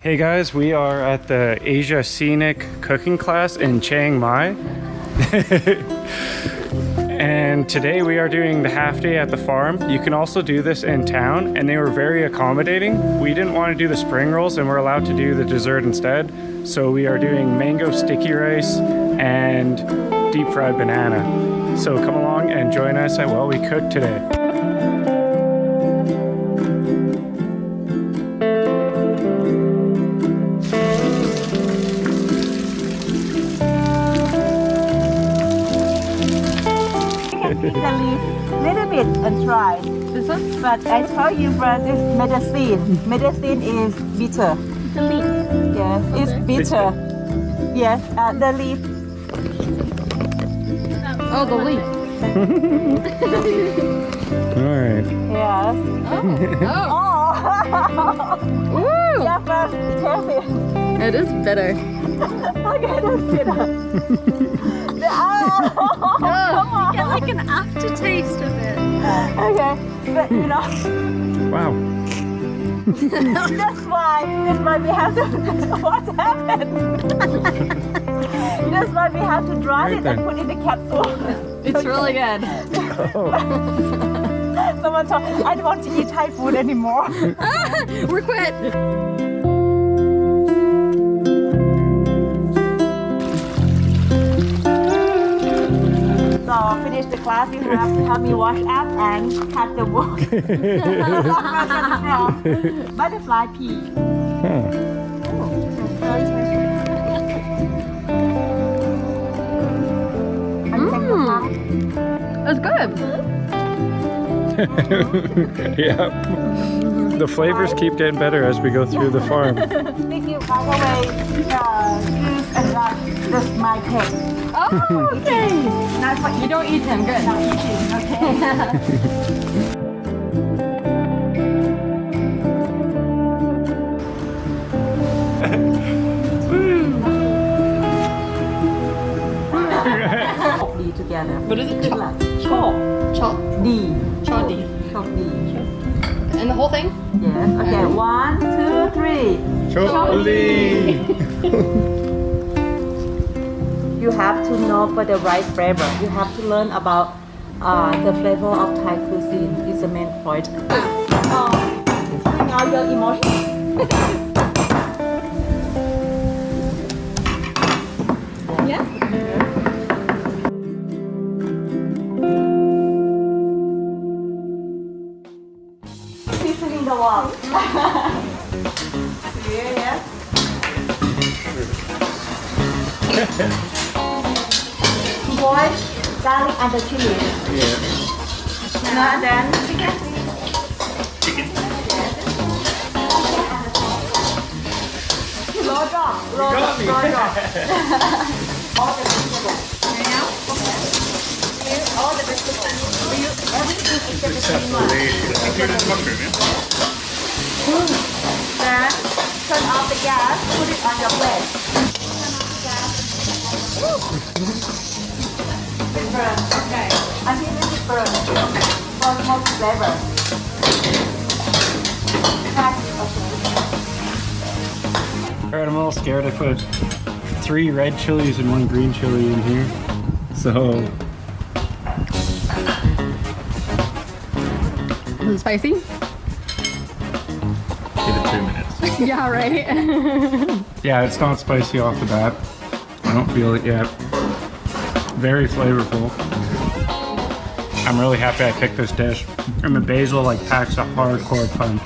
Hey guys, we are at the Asia Scenic cooking class in Chiang Mai. And today we are doing the half day at the farm. You can also do this in town, and they were very accommodating. We didn't want to do the spring rolls and we're allowed to do the dessert instead. So we are doing mango sticky rice and deep fried banana. So come along and join us while we cook today. The leaf little bit and try. This one? But I told you first it's medicine. Medicine is bitter. The leaf. Yes, it's bitter. Yes, the leaf. Oh, the leaf. All right. Yes. Oh. Oh. Woo! Yeah, first taste it. It is bitter. Okay, that's bitter. Oh, come on. You get like an aftertaste of it. Okay, but you know. Wow. That's why we have to. What happened? That's why we have to dry Right it there. and put it in the capsule. It's really good. Oh. Someone told I don't want to eat Thai food anymore. We're quit. So finish the class, you have to help me wash up and cut the wood. From butterfly pea. It's good. Yeah. The flavors keep getting better as we go through the farm. Thank you. By the way, juice and that. That's my pet. Oh, okay. Not for You don't eat them. Good. not eating, okay? D together. What is it? Chop. Chop. Chop. D. Chodi. Chop D. And the whole thing? Yes. Okay. 1, 2, 3. Choli. You have to know for the right flavor. You have to learn about the flavor of Thai cuisine. Is the main point. Bring out your emotions. Yeah. Seasoning the wall. Yeah. Boil garlic and the chili. Yeah. And then chicken. Low drop. Low drop. All the vegetables. All the vegetables. Everything except the green one. Then turn off the gas. Put it on your plate. It burns. Okay. Until this is burned. For more flavor. Alright, I'm a little scared. I put 3 red chilies and 1 green chili in here. So, Is it spicy? Give it 2 minutes. Yeah, right. yeah, it's not spicy off the bat. I don't feel it yet. Very flavorful. I'm really happy I picked this dish. And the basil like packs a hardcore punch.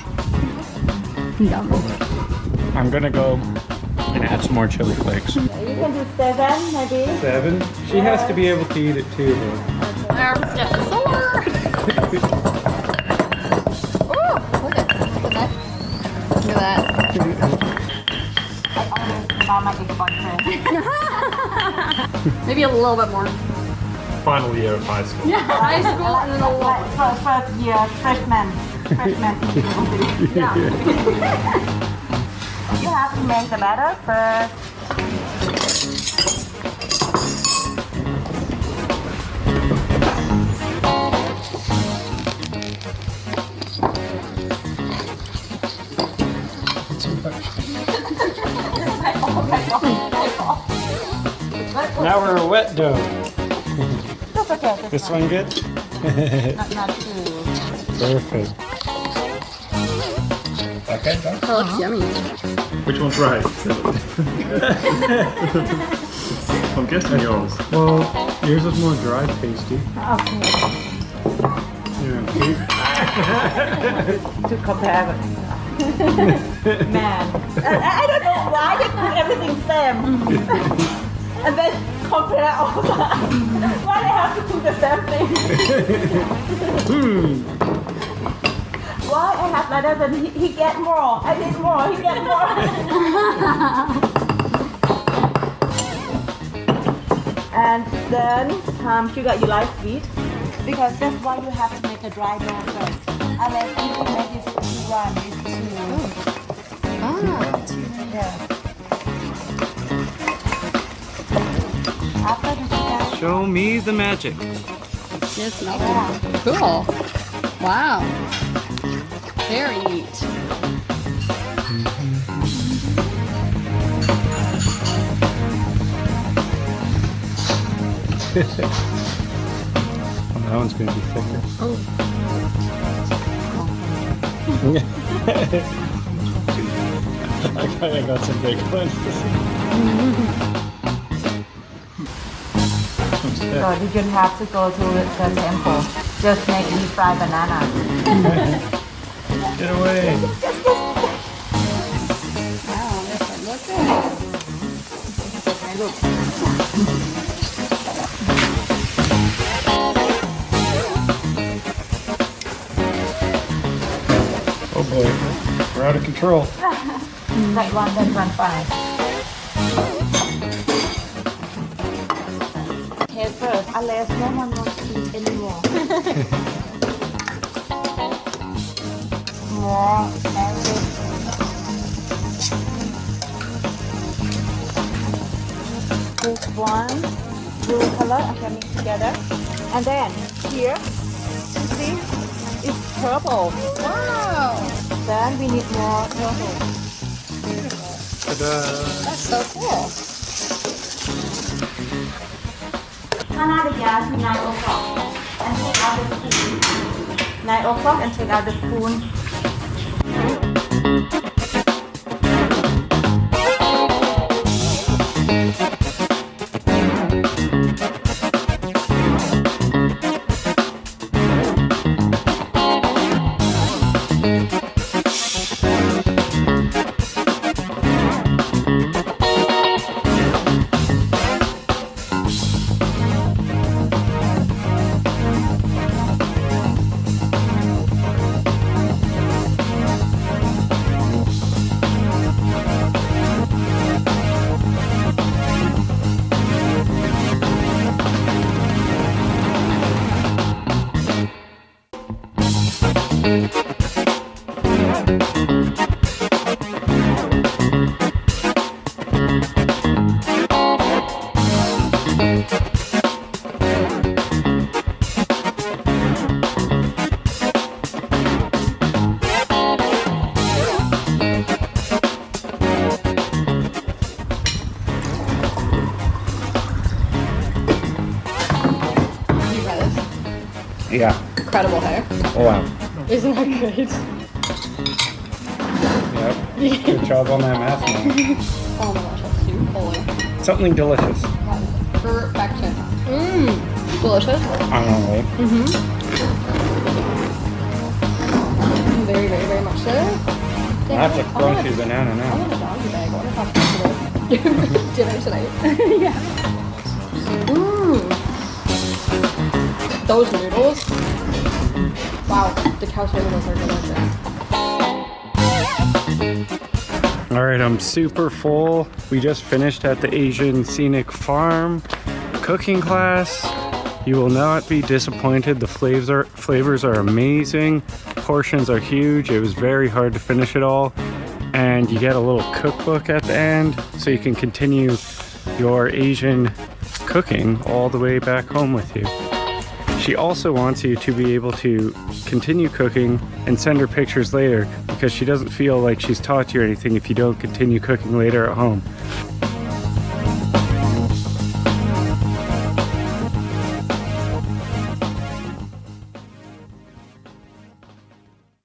Yum. I'm gonna go and add some more chili flakes. You can do 7 maybe. 7? She has to be able to eat it too though. My arm's getting sore. Oh, look at that. Look at that. I always about my ex-boyfriend. Maybe a little bit more. Final year of high school. Yeah, high school and then a little bit. First year freshman university. Yeah. You have to make the batter first. Now we're a wet dough. That's okay. This one good? Not too. Perfect. Okay, done. That looks yummy. Which one's right? I'm guessing yours. Well, yours is more dry, tasty. Okay. Yeah. To compare with. Man, I don't know why they cook everything same. And then compare all that. Why they have to cook the same thing? Why I have like that and he get more. I need more, he get more. And then sugar, you like sweet? Because that's why you have to make a dry dough first. Unless if you make this one, it's too. Ah. Yeah. After the sugar. Show me the magic. Yes, melting. Cool. Wow. Very neat. That one's going to be thicker. Oh. I got some big ones. So you didn't have to go to the temple. Just make deep fried banana. Get away. Wow, this one looks good. Oh boy, we're out of control. That one fine. Head first, unless no one wants to eat anymore. More magic. This one, blue color, I can mix together. And then here, you see, it's purple. Wow. Then we need more purple. Ta-da. That's so cool. 9 o'clock and take out the spoon. 9 o'clock and take out the spoon. Yeah. Incredible hair. Oh wow. Isn't that good? Yep. Good job on that mask, man. Oh my gosh, that's super holy. Something delicious. Perfection. Mmm. Delicious. I don't know. Very, very, very much so. I have to crunchy banana I now. want a doggy bag. I wonder if I'll possible dinner tonight. Yeah. Mmm. Those noodles. Wow, the cow soy noodles are delicious. All right, I'm super full. We just finished at the Asian Scenic Farm cooking class. You will not be disappointed. The flavors are amazing. Portions are huge. It was very hard to finish it all. And you get a little cookbook at the end so you can continue your Asian cooking all the way back home with you. She also wants you to be able to continue cooking and send her pictures later because she doesn't feel like she's taught you anything if you don't continue cooking later at home.